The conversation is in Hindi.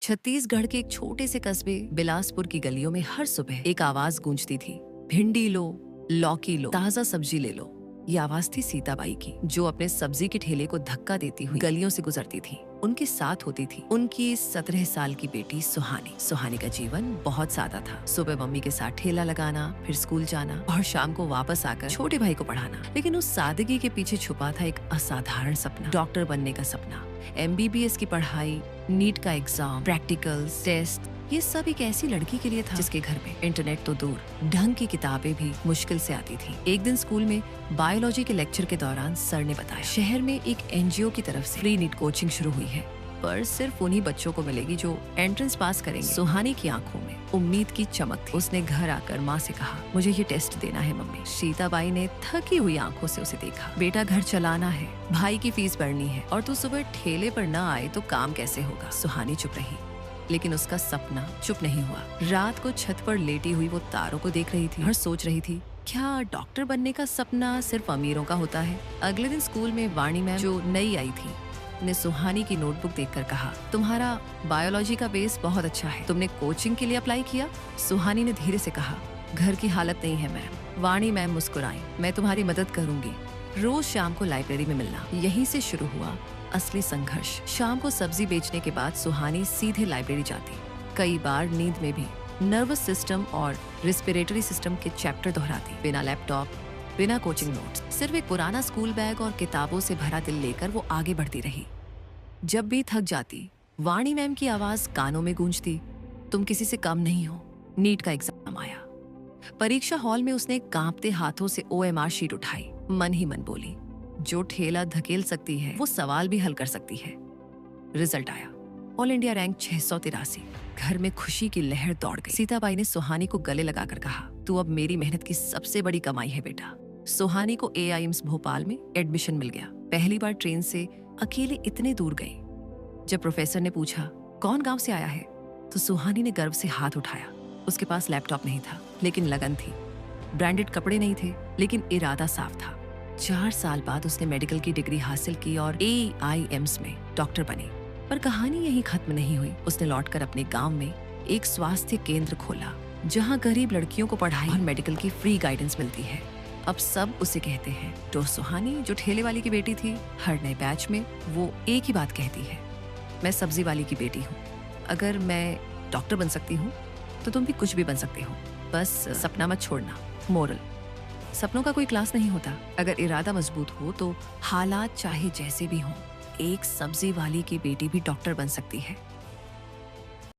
छत्तीसगढ़ के एक छोटे से कस्बे बिलासपुर की गलियों में हर सुबह एक आवाज गूंजती थी। भिंडी लो, लौकी लो, ताजा सब्जी ले लो। ये आवाज थी सीताबाई की, जो अपने सब्जी के ठेले को धक्का देती हुई गलियों से गुजरती थी। उनके साथ होती थी उनकी 17 साल की बेटी सुहानी। सुहानी का जीवन बहुत सादा था। सुबह मम्मी के साथ ठेला लगाना, फिर स्कूल जाना और शाम को वापस आकर छोटे भाई को पढ़ाना। लेकिन उस सादगी के पीछे छुपा था एक असाधारण सपना, डॉक्टर बनने का सपना। MBBS की पढ़ाई, नीट का एग्जाम, प्रैक्टिकल्स, टेस्ट, ये सब एक ऐसी लड़की के लिए था जिसके घर में इंटरनेट तो दूर, ढंग की किताबें भी मुश्किल से आती थी। एक दिन स्कूल में बायोलॉजी के लेक्चर के दौरान सर ने बताया, शहर में एक NGO की तरफ से फ्री नीट कोचिंग शुरू हुई है, पर सिर्फ उन्हीं बच्चों को मिलेगी जो एंट्रेंस पास करेंगे। सुहानी की आंखों में उम्मीद की चमक थी। उसने घर आकर माँ से कहा, मुझे ये टेस्ट देना है मम्मी। सीताबाई ने थकी हुई आंखों से उसे देखा। बेटा, घर चलाना है, भाई की फीस भरनी है, और तू सुबह ठेले पर न आए तो काम कैसे होगा। सुहानी चुप रही, लेकिन उसका सपना चुप नहीं हुआ। रात को छत पर लेटी हुई वो तारों को देख रही थी और सोच रही थी, क्या डॉक्टर बनने का सपना सिर्फ अमीरों का होता है। अगले दिन स्कूल में वाणी मैम, जो नई आई थी, ने सुहानी की नोटबुक देखकर कहा, तुम्हारा बायोलॉजी का बेस बहुत अच्छा है, तुमने कोचिंग के लिए अप्लाई किया। सुहानी ने धीरे से कहा, घर की हालत नहीं है मैम। वाणी मैम मुस्कुराई, मैं तुम्हारी मदद करूंगी, रोज शाम को लाइब्रेरी में मिलना। यहीं से शुरू हुआ असली संघर्ष। शाम को सब्जी बेचने के बाद सुहानी सीधे लाइब्रेरी जाती। कई बार नींद में भी नर्वस सिस्टम और रेस्पिरेटरी सिस्टम के चैप्टर दोहराती। बिना लैपटॉप, बिना कोचिंग नोट्स, सिर्फ एक पुराना स्कूल बैग और किताबों से भरा दिल लेकर वो आगे बढ़ती रही। जब भी थक जाती, वाणी मैम की आवाज कानों में गूंजती, तुम किसी से कम नहीं हो। नीट का एग्जाम आया। परीक्षा हॉल में उसने कांपते हाथों से OMR शीट उठाई। मन ही मन बोली, जो ठेला धकेल सकती है वो सवाल भी हल कर सकती है। रिजल्ट आया, ऑल इंडिया रैंक 683। घर में खुशी की लहर दौड़ गई। सीताबाई ने सुहानी को गले लगाकर कहा, तू अब मेरी मेहनत की सबसे बड़ी कमाई है बेटा। सुहानी को AIIMS भोपाल में एडमिशन मिल गया। पहली बार ट्रेन से अकेले इतने दूर गई। जब प्रोफेसर ने पूछा, कौन गांव से आया है, तो सुहानी ने गर्व से हाथ उठाया। उसके पास लैपटॉप नहीं था, लेकिन लगन थी। ब्रांडेड कपड़े नहीं थे, लेकिन इरादा साफ था। 4 साल बाद उसने मेडिकल की डिग्री हासिल की और AIIMS में डॉक्टर बनी। पर कहानी यहीं खत्म नहीं हुई। उसने लौटकर अपने गांव में एक स्वास्थ्य केंद्र खोला, जहां गरीब लड़कियों को पढ़ाई और मेडिकल की फ्री गाइडेंस मिलती है। अब सब उसे कहते हैं। तो सुहानी, जो ठेले वाली की बेटी थी, हर नए बैच में वो एक ही बात कहती है, मैं सब्जी वाली की बेटी हूँ। अगर मैं डॉक्टर बन सकती हूँ तो तुम भी कुछ भी बन सकते हो, बस सपना मत छोड़ना। मोरल, सपनों का कोई क्लास नहीं होता। अगर इरादा मजबूत हो तो हालात चाहे जैसे भी हों, एक सब्जी वाली की बेटी भी डॉक्टर बन सकती है।